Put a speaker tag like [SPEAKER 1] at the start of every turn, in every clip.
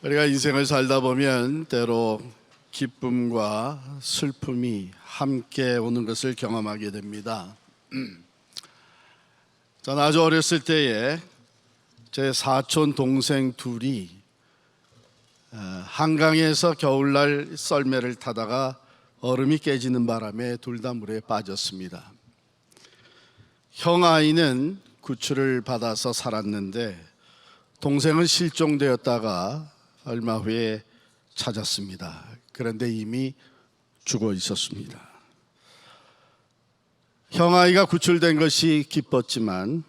[SPEAKER 1] 우리가 인생을 살다 보면 때로 기쁨과 슬픔이 함께 오는 것을 경험하게 됩니다. 저는 아주 어렸을 때에 제 사촌 동생 둘이 한강에서 겨울날 썰매를 타다가 얼음이 깨지는 바람에 둘 다 물에 빠졌습니다. 형 아이는 구출을 받아서 살았는데 동생은 실종되었다가 얼마 후에 찾았습니다. 그런데 이미 죽어 있었습니다. 형아이가 구출된 것이 기뻤지만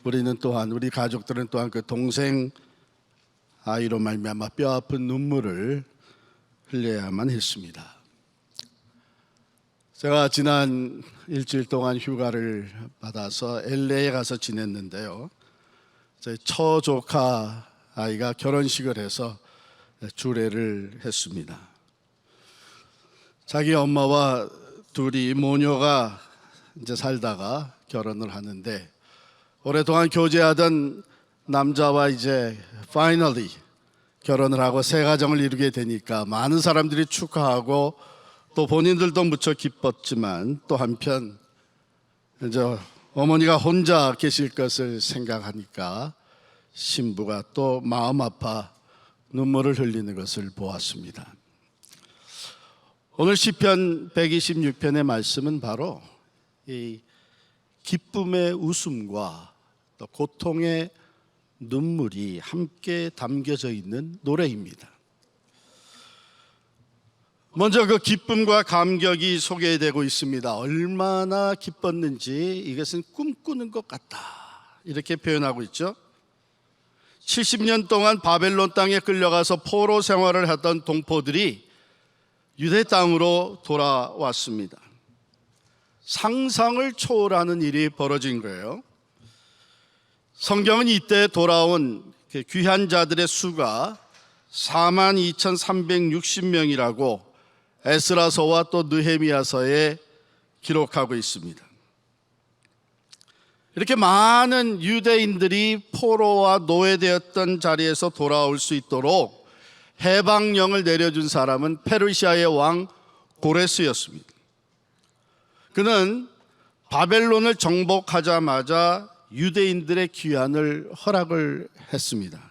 [SPEAKER 1] 우리 가족들은 또한 그 동생 아이로 말미암아 뼈아픈 눈물을 흘려야만 했습니다. 제가 지난 일주일 동안 휴가를 받아서 LA에 가서 지냈는데요. 제 처조카 아이가 결혼식을 해서 주례를 했습니다. 자기 엄마와 둘이 모녀가 이제 살다가 결혼을 하는데 오랫동안 교제하던 남자와 이제 finally 결혼을 하고 새 가정을 이루게 되니까 많은 사람들이 축하하고 또 본인들도 무척 기뻤지만 또 한편 이제 어머니가 혼자 계실 것을 생각하니까 신부가 또 마음 아파 눈물을 흘리는 것을 보았습니다. 오늘 시편 126편의 말씀은 바로 이 기쁨의 웃음과 또 고통의 눈물이 함께 담겨져 있는 노래입니다. 먼저 그 기쁨과 감격이 소개되고 있습니다. 얼마나 기뻤는지 이것은 꿈꾸는 것 같다 이렇게 표현하고 있죠. 70년 동안 바벨론 땅에 끌려가서 포로 생활을 하던 동포들이 유대 땅으로 돌아왔습니다. 상상을 초월하는 일이 벌어진 거예요. 성경은 이때 돌아온 귀한 자들의 수가 42,360명이라고 에스라서와 또 느헤미야서에 기록하고 있습니다. 이렇게 많은 유대인들이 포로와 노예되었던 자리에서 돌아올 수 있도록 해방령을 내려준 사람은 페르시아의 왕 고레스였습니다. 그는 바벨론을 정복하자마자 유대인들의 귀환을 허락을 했습니다.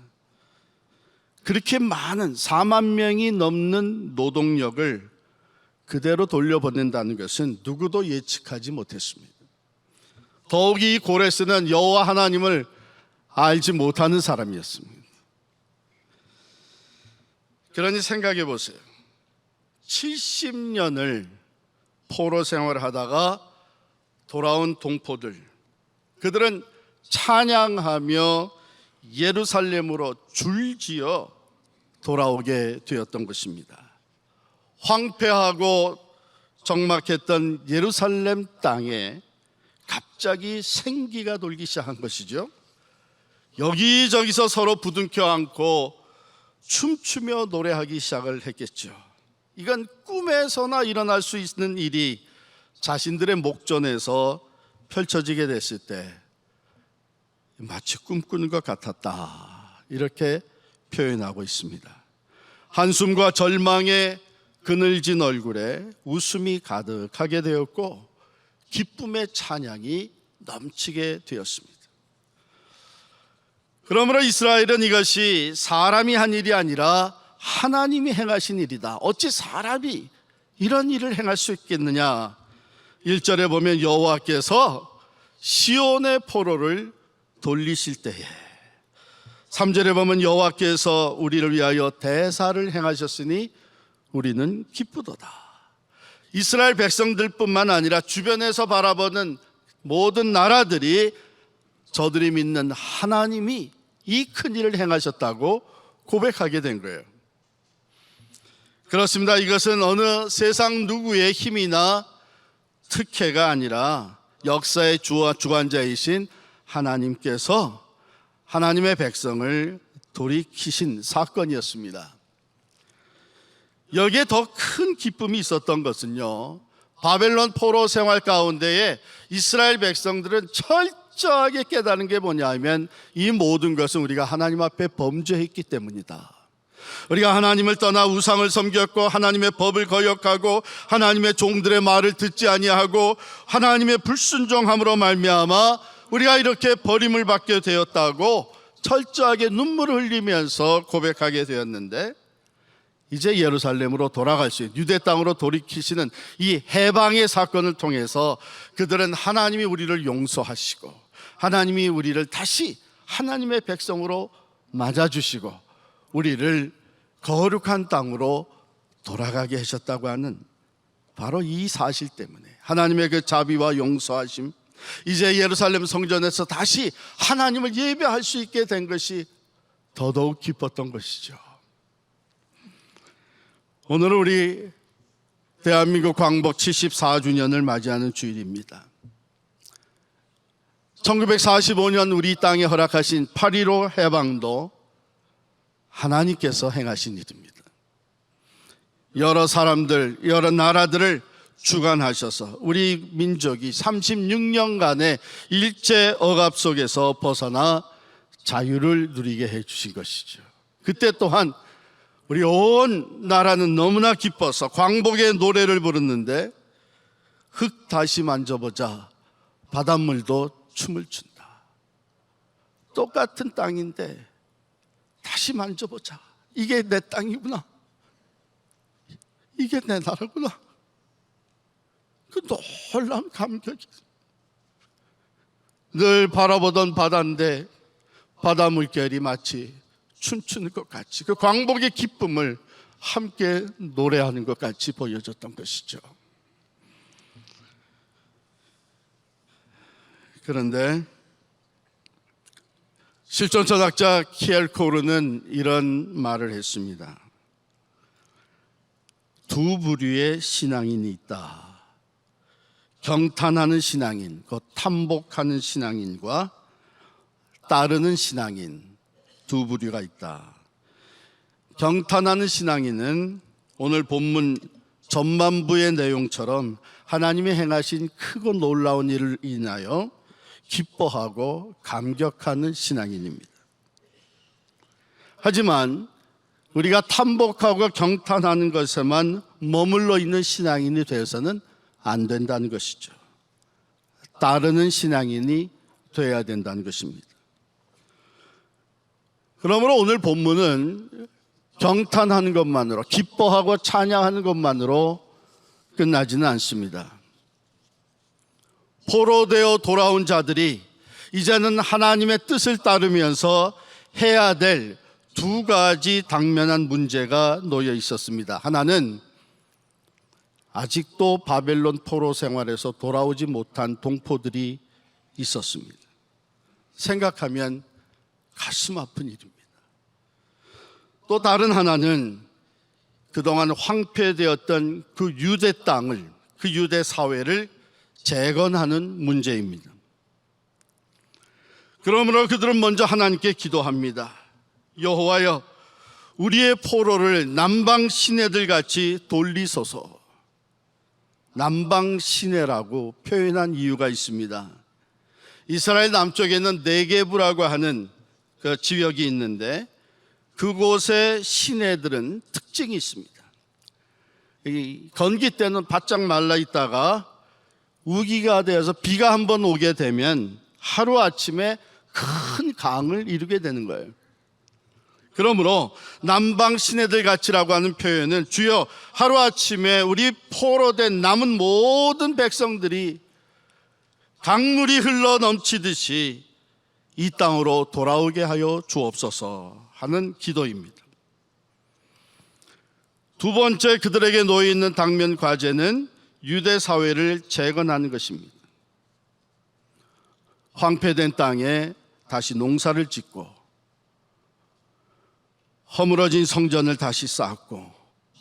[SPEAKER 1] 그렇게 많은 4만 명이 넘는 노동력을 그대로 돌려보낸다는 것은 누구도 예측하지 못했습니다. 더욱이 이 고레스는 여호와 하나님을 알지 못하는 사람이었습니다. 그러니 생각해 보세요. 70년을 포로 생활을 하다가 돌아온 동포들, 그들은 찬양하며 예루살렘으로 줄지어 돌아오게 되었던 것입니다. 황폐하고 적막했던 예루살렘 땅에 갑자기 생기가 돌기 시작한 것이죠. 여기저기서 서로 부둥켜 안고 춤추며 노래하기 시작을 했겠죠. 이건 꿈에서나 일어날 수 있는 일이 자신들의 목전에서 펼쳐지게 됐을 때 마치 꿈꾸는 것 같았다 이렇게 표현하고 있습니다. 한숨과 절망의 그늘진 얼굴에 웃음이 가득하게 되었고 기쁨의 찬양이 넘치게 되었습니다. 그러므로 이스라엘은 이것이 사람이 한 일이 아니라 하나님이 행하신 일이다. 어찌 사람이 이런 일을 행할 수 있겠느냐. 1절에 보면 여호와께서 시온의 포로를 돌리실 때에, 3절에 보면 여호와께서 우리를 위하여 대사를 행하셨으니 우리는 기쁘도다. 이스라엘 백성들뿐만 아니라 주변에서 바라보는 모든 나라들이 저들이 믿는 하나님이 이 큰 일을 행하셨다고 고백하게 된 거예요. 그렇습니다. 이것은 어느 세상 누구의 힘이나 특혜가 아니라 역사의 주관자이신 하나님께서 하나님의 백성을 돌이키신 사건이었습니다. 여기에 더 큰 기쁨이 있었던 것은요, 바벨론 포로 생활 가운데에 이스라엘 백성들은 철저하게 깨달은 게 뭐냐 하면 이 모든 것은 우리가 하나님 앞에 범죄했기 때문이다. 우리가 하나님을 떠나 우상을 섬겼고 하나님의 법을 거역하고 하나님의 종들의 말을 듣지 아니하고 하나님의 불순종함으로 말미암아 우리가 이렇게 버림을 받게 되었다고 철저하게 눈물을 흘리면서 고백하게 되었는데, 이제 예루살렘으로 돌아갈 수 있는, 유대 땅으로 돌이키시는 이 해방의 사건을 통해서 그들은 하나님이 우리를 용서하시고 하나님이 우리를 다시 하나님의 백성으로 맞아주시고 우리를 거룩한 땅으로 돌아가게 하셨다고 하는 바로 이 사실 때문에 하나님의 그 자비와 용서하심, 이제 예루살렘 성전에서 다시 하나님을 예배할 수 있게 된 것이 더더욱 기뻤던 것이죠. 오늘은 우리 대한민국 광복 74주년을 맞이하는 주일입니다. 1945년 우리 땅에 허락하신 8.15 해방도 하나님께서 행하신 일입니다. 여러 사람들, 여러 나라들을 주관하셔서 우리 민족이 36년간의 일제 억압 속에서 벗어나 자유를 누리게 해주신 것이죠. 그때 또한 우리 온 나라는 너무나 기뻐서 광복의 노래를 부르는데, 흙 다시 만져보자 바닷물도 춤을 춘다. 똑같은 땅인데 다시 만져보자. 이게 내 땅이구나. 이게 내 나라구나. 그 놀라운 감격이, 늘 바라보던 바다인데 바다 물결이 마치 춤추는 것 같이 그 광복의 기쁨을 함께 노래하는 것 같이 보여줬던 것이죠. 그런데 실존철학자 키엘코르는 이런 말을 했습니다. 두 부류의 신앙인이 있다. 경탄하는 신앙인, 곧 탐복하는 신앙인과 따르는 신앙인, 두 부류가 있다. 경탄하는 신앙인은 오늘 본문 전반부의 내용처럼 하나님이 행하신 크고 놀라운 일을 인하여 기뻐하고 감격하는 신앙인입니다. 하지만 우리가 탐복하고 경탄하는 것에만 머물러 있는 신앙인이 되어서는 안 된다는 것이죠. 따르는 신앙인이 되어야 된다는 것입니다. 그러므로 오늘 본문은 경탄하는 것만으로, 기뻐하고 찬양하는 것만으로 끝나지는 않습니다. 포로되어 돌아온 자들이 이제는 하나님의 뜻을 따르면서 해야 될 두 가지 당면한 문제가 놓여 있었습니다. 하나는 아직도 바벨론 포로 생활에서 돌아오지 못한 동포들이 있었습니다. 생각하면 가슴 아픈 일입니다. 또 다른 하나는 그동안 황폐되었던 그 유대 땅을, 그 유대 사회를 재건하는 문제입니다. 그러므로 그들은 먼저 하나님께 기도합니다. 여호와여, 우리의 포로를 남방 시내들 같이 돌리소서. 남방 시내라고 표현한 이유가 있습니다. 이스라엘 남쪽에는 네게브라고 하는 그 지역이 있는데 그곳의 시내들은 특징이 있습니다. 건기 때는 바짝 말라 있다가 우기가 되어서 비가 한번 오게 되면 하루아침에 큰 강을 이루게 되는 거예요. 그러므로 남방 시내들 같이라고 하는 표현은 주여 하루아침에 우리 포로된 남은 모든 백성들이 강물이 흘러 넘치듯이 이 땅으로 돌아오게 하여 주옵소서 하는 기도입니다. 두 번째, 그들에게 놓여 있는 당면 과제는 유대 사회를 재건하는 것입니다. 황폐된 땅에 다시 농사를 짓고 허물어진 성전을 다시 쌓고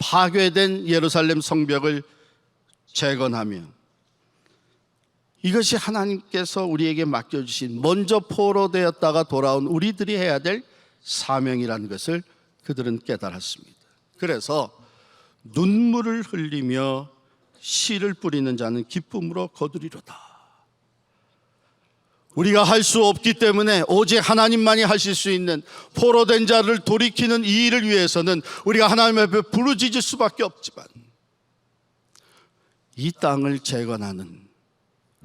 [SPEAKER 1] 파괴된 예루살렘 성벽을 재건하며, 이것이 하나님께서 우리에게 맡겨주신 먼저 포로되었다가 돌아온 우리들이 해야 될 사명이라는 것을 그들은 깨달았습니다. 그래서 눈물을 흘리며 씨를 뿌리는 자는 기쁨으로 거두리로다. 우리가 할 수 없기 때문에 오직 하나님만이 하실 수 있는 포로된 자를 돌이키는 이 일을 위해서는 우리가 하나님 앞에 부르짖을 수밖에 없지만, 이 땅을 재건하는,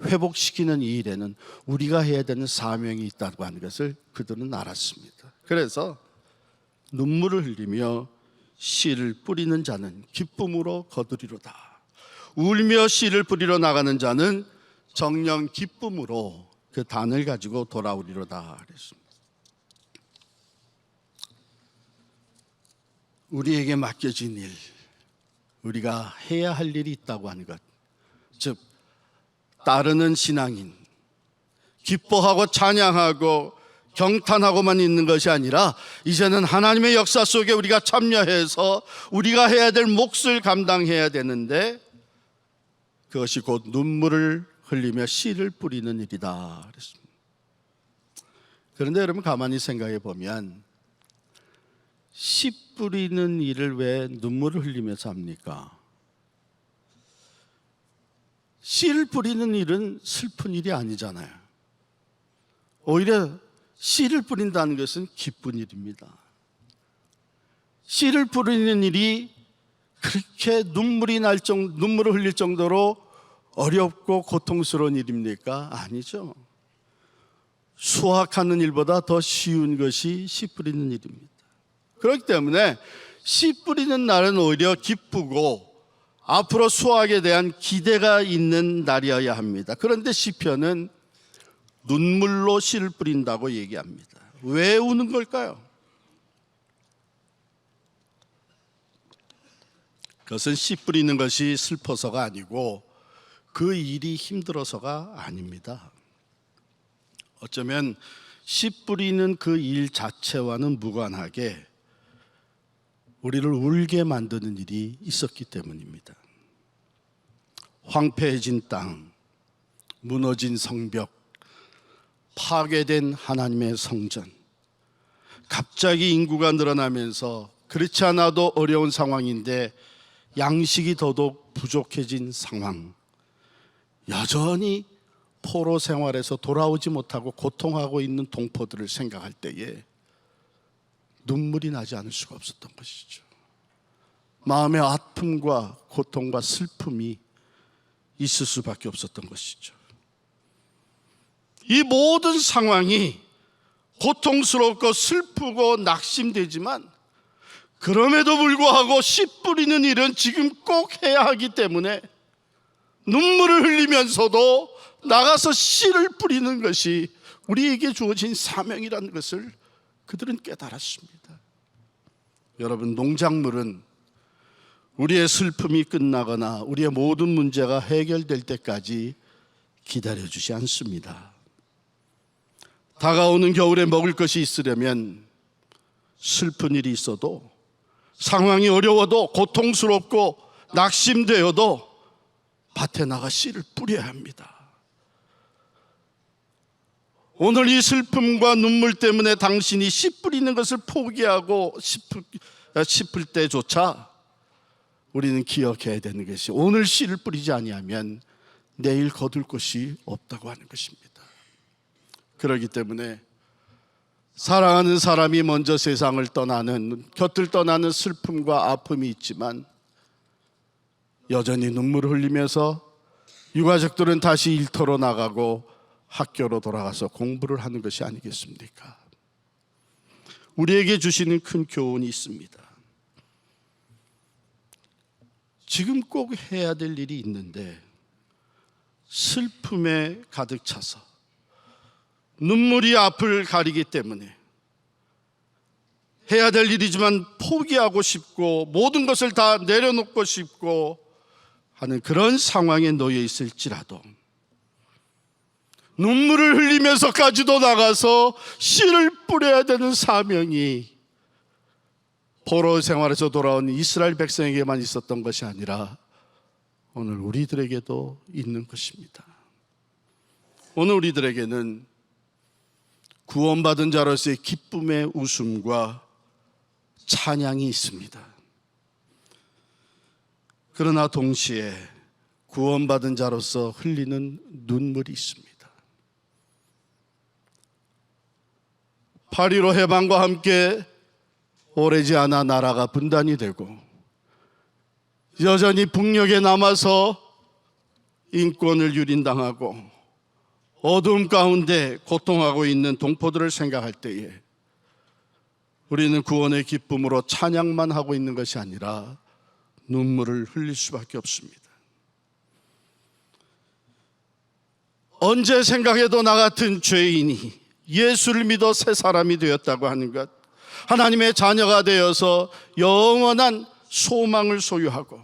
[SPEAKER 1] 회복시키는 이 일에는 우리가 해야 되는 사명이 있다고 하는 것을 그들은 알았습니다. 그래서 눈물을 흘리며 씨를 뿌리는 자는 기쁨으로 거두리로다. 울며 씨를 뿌리러 나가는 자는 정녕 기쁨으로 그 단을 가지고 돌아오리로다 그랬습니다. 우리에게 맡겨진 일, 우리가 해야 할 일이 있다고 하는 것, 즉 따르는 신앙인, 기뻐하고 찬양하고 경탄하고만 있는 것이 아니라 이제는 하나님의 역사 속에 우리가 참여해서 우리가 해야 될 몫을 감당해야 되는데, 그것이 곧 눈물을 흘리며 씨를 뿌리는 일이다 그랬습니다. 그런데 여러분 가만히 생각해 보면 씨 뿌리는 일을 왜 눈물을 흘리면서 합니까? 씨를 뿌리는 일은 슬픈 일이 아니잖아요. 오히려 씨를 뿌린다는 것은 기쁜 일입니다. 씨를 뿌리는 일이 그렇게 눈물을 흘릴 정도로 어렵고 고통스러운 일입니까? 아니죠. 수확하는 일보다 더 쉬운 것이 씨 뿌리는 일입니다. 그렇기 때문에 씨 뿌리는 날은 오히려 기쁘고 앞으로 수확에 대한 기대가 있는 날이어야 합니다. 그런데 시편은 눈물로 씨를 뿌린다고 얘기합니다. 왜 우는 걸까요? 그것은 씨 뿌리는 것이 슬퍼서가 아니고 그 일이 힘들어서가 아닙니다. 어쩌면 씨 뿌리는 그 일 자체와는 무관하게 우리를 울게 만드는 일이 있었기 때문입니다. 황폐해진 땅, 무너진 성벽, 파괴된 하나님의 성전, 갑자기 인구가 늘어나면서 그렇지 않아도 어려운 상황인데 양식이 더더욱 부족해진 상황, 여전히 포로 생활에서 돌아오지 못하고 고통하고 있는 동포들을 생각할 때에 눈물이 나지 않을 수가 없었던 것이죠. 마음의 아픔과 고통과 슬픔이 있을 수밖에 없었던 것이죠. 이 모든 상황이 고통스럽고 슬프고 낙심되지만 그럼에도 불구하고 씨 뿌리는 일은 지금 꼭 해야 하기 때문에 눈물을 흘리면서도 나가서 씨를 뿌리는 것이 우리에게 주어진 사명이라는 것을 그들은 깨달았습니다. 여러분, 농작물은 우리의 슬픔이 끝나거나 우리의 모든 문제가 해결될 때까지 기다려주지 않습니다. 다가오는 겨울에 먹을 것이 있으려면 슬픈 일이 있어도, 상황이 어려워도, 고통스럽고 낙심되어도 밭에 나가 씨를 뿌려야 합니다. 오늘 이 슬픔과 눈물 때문에 당신이 씨 뿌리는 것을 포기하고 싶을 때조차 우리는 기억해야 되는 것이, 오늘 씨를 뿌리지 아니하면 내일 거둘 것이 없다고 하는 것입니다. 그렇기 때문에 사랑하는 사람이 먼저 세상을 떠나는, 곁을 떠나는 슬픔과 아픔이 있지만 여전히 눈물을 흘리면서 유가족들은 다시 일터로 나가고 학교로 돌아가서 공부를 하는 것이 아니겠습니까? 우리에게 주시는 큰 교훈이 있습니다. 지금 꼭 해야 될 일이 있는데 슬픔에 가득 차서 눈물이 앞을 가리기 때문에 해야 될 일이지만 포기하고 싶고 모든 것을 다 내려놓고 싶고 하는 그런 상황에 놓여 있을지라도 눈물을 흘리면서까지도 나가서 씨를 뿌려야 되는 사명이 포로 생활에서 돌아온 이스라엘 백성에게만 있었던 것이 아니라 오늘 우리들에게도 있는 것입니다. 오늘 우리들에게는 구원받은 자로서의 기쁨의 웃음과 찬양이 있습니다. 그러나 동시에 구원받은 자로서 흘리는 눈물이 있습니다. 8.15 해방과 함께 오래지 않아 나라가 분단이 되고 여전히 북녘에 남아서 인권을 유린당하고 어두움 가운데 고통하고 있는 동포들을 생각할 때에 우리는 구원의 기쁨으로 찬양만 하고 있는 것이 아니라 눈물을 흘릴 수밖에 없습니다. 언제 생각해도 나 같은 죄인이 예수를 믿어 새 사람이 되었다고 하는 것, 하나님의 자녀가 되어서 영원한 소망을 소유하고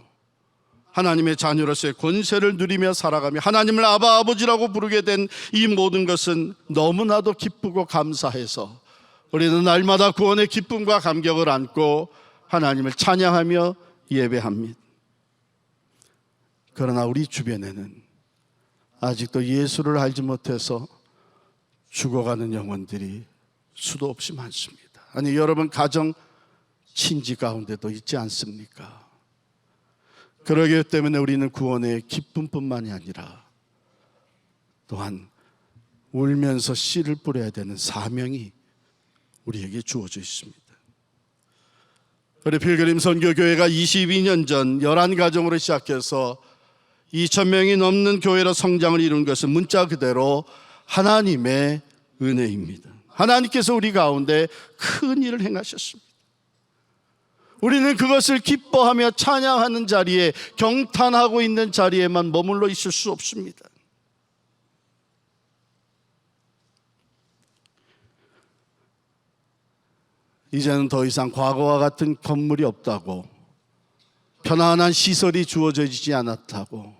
[SPEAKER 1] 하나님의 자녀로서의 권세를 누리며 살아가며 하나님을 아바 아버지라고 부르게 된 이 모든 것은 너무나도 기쁘고 감사해서 우리는 날마다 구원의 기쁨과 감격을 안고 하나님을 찬양하며 예배합니다. 그러나 우리 주변에는 아직도 예수를 알지 못해서 죽어가는 영혼들이 수도 없이 많습니다. 아니, 여러분 가정 친지 가운데도 있지 않습니까? 그러기 때문에 우리는 구원의 기쁨뿐만이 아니라 또한 울면서 씨를 뿌려야 되는 사명이 우리에게 주어져 있습니다. 우리 필그림 선교교회가 22년 전 11가정으로 시작해서 2,000명이 넘는 교회로 성장을 이룬 것은 문자 그대로 하나님의 은혜입니다. 하나님께서 우리 가운데 큰 일을 행하셨습니다. 우리는 그것을 기뻐하며 찬양하는 자리에, 경탄하고 있는 자리에만 머물러 있을 수 없습니다. 이제는 더 이상 과거와 같은 건물이 없다고, 편안한 시설이 주어지지 않았다고,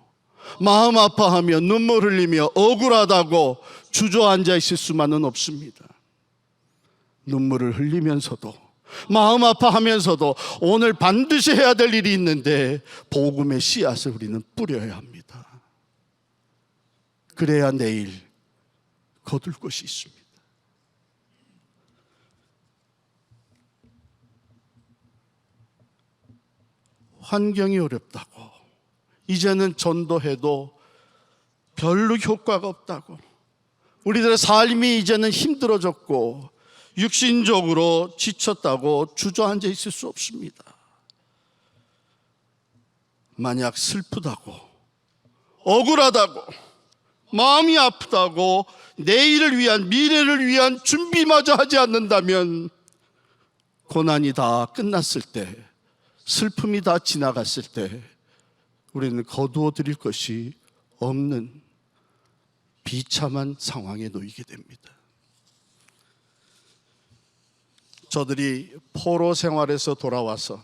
[SPEAKER 1] 마음 아파하며 눈물 흘리며 억울하다고 주저앉아 있을 수만은 없습니다. 눈물을 흘리면서도 마음 아파하면서도 오늘 반드시 해야 될 일이 있는데 복음의 씨앗을 우리는 뿌려야 합니다. 그래야 내일 거둘 것이 있습니다. 환경이 어렵다고, 이제는 전도해도 별로 효과가 없다고, 우리들의 삶이 이제는 힘들어졌고 육신적으로 지쳤다고 주저앉아 있을 수 없습니다. 만약 슬프다고, 억울하다고, 마음이 아프다고 내일을 위한, 미래를 위한 준비마저 하지 않는다면 고난이 다 끝났을 때, 슬픔이 다 지나갔을 때 우리는 거두어 드릴 것이 없는 비참한 상황에 놓이게 됩니다. 저들이 포로 생활에서 돌아와서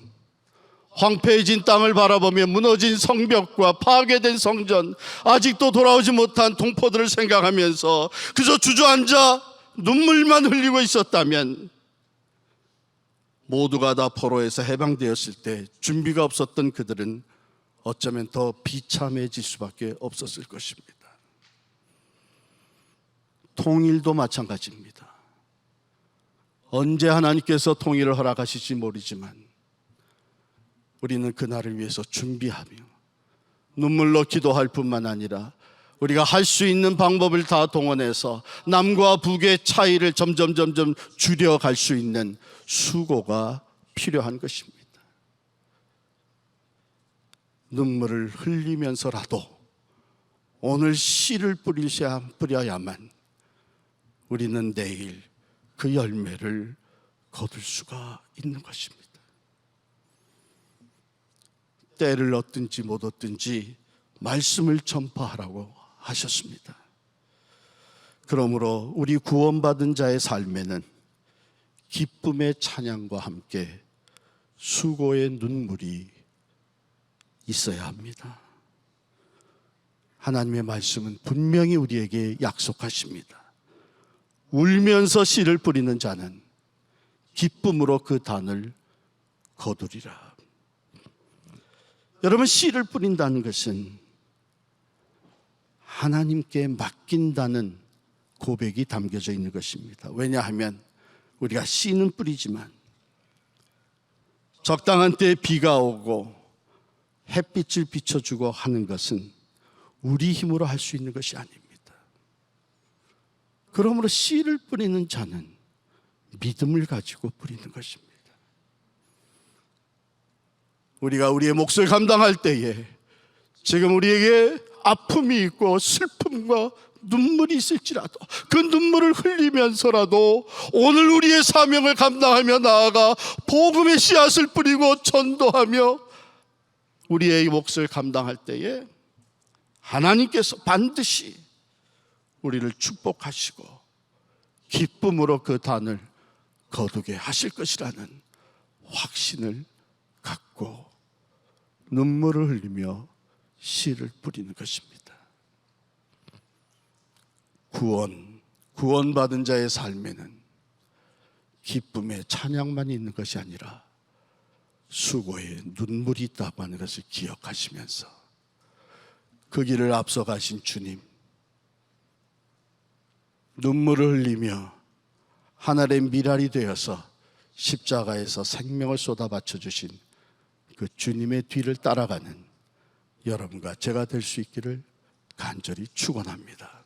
[SPEAKER 1] 황폐해진 땅을 바라보며 무너진 성벽과 파괴된 성전, 아직도 돌아오지 못한 동포들을 생각하면서 그저 주저앉아 눈물만 흘리고 있었다면, 모두가 다 포로에서 해방되었을 때 준비가 없었던 그들은 어쩌면 더 비참해질 수밖에 없었을 것입니다. 통일도 마찬가지입니다. 언제 하나님께서 통일을 허락하실지 모르지만 우리는 그날을 위해서 준비하며 눈물로 기도할 뿐만 아니라 우리가 할 수 있는 방법을 다 동원해서 남과 북의 차이를 점점 줄여갈 수 있는 수고가 필요한 것입니다. 눈물을 흘리면서라도 오늘 씨를 뿌려야만 우리는 내일 그 열매를 거둘 수가 있는 것입니다. 때를 얻든지 못 얻든지 말씀을 전파하라고 하셨습니다. 그러므로 우리 구원받은 자의 삶에는 기쁨의 찬양과 함께 수고의 눈물이 있어야 합니다. 하나님의 말씀은 분명히 우리에게 약속하십니다. 울면서 씨를 뿌리는 자는 기쁨으로 그 단을 거두리라. 여러분, 씨를 뿌린다는 것은 하나님께 맡긴다는 고백이 담겨져 있는 것입니다. 왜냐하면 우리가 씨는 뿌리지만 적당한 때에 비가 오고 햇빛을 비춰주고 하는 것은 우리 힘으로 할 수 있는 것이 아닙니다. 그러므로 씨를 뿌리는 자는 믿음을 가지고 뿌리는 것입니다. 우리가 우리의 몫을 감당할 때에 지금 우리에게 아픔이 있고 슬픔과 눈물이 있을지라도 그 눈물을 흘리면서라도 오늘 우리의 사명을 감당하며 나아가 복음의 씨앗을 뿌리고 전도하며 우리의 몫을 감당할 때에 하나님께서 반드시 우리를 축복하시고 기쁨으로 그 단을 거두게 하실 것이라는 확신을 갖고 눈물을 흘리며 씨를 뿌리는 것입니다. 구원받은 자의 삶에는 기쁨의 찬양만 있는 것이 아니라 수고의 눈물이 있다고 하는 것을 기억하시면서 그 길을 앞서가신 주님, 눈물을 흘리며 하늘의 미랄이 되어서 십자가에서 생명을 쏟아 바쳐주신 그 주님의 뒤를 따라가는 여러분과 제가 될 수 있기를 간절히 축원합니다.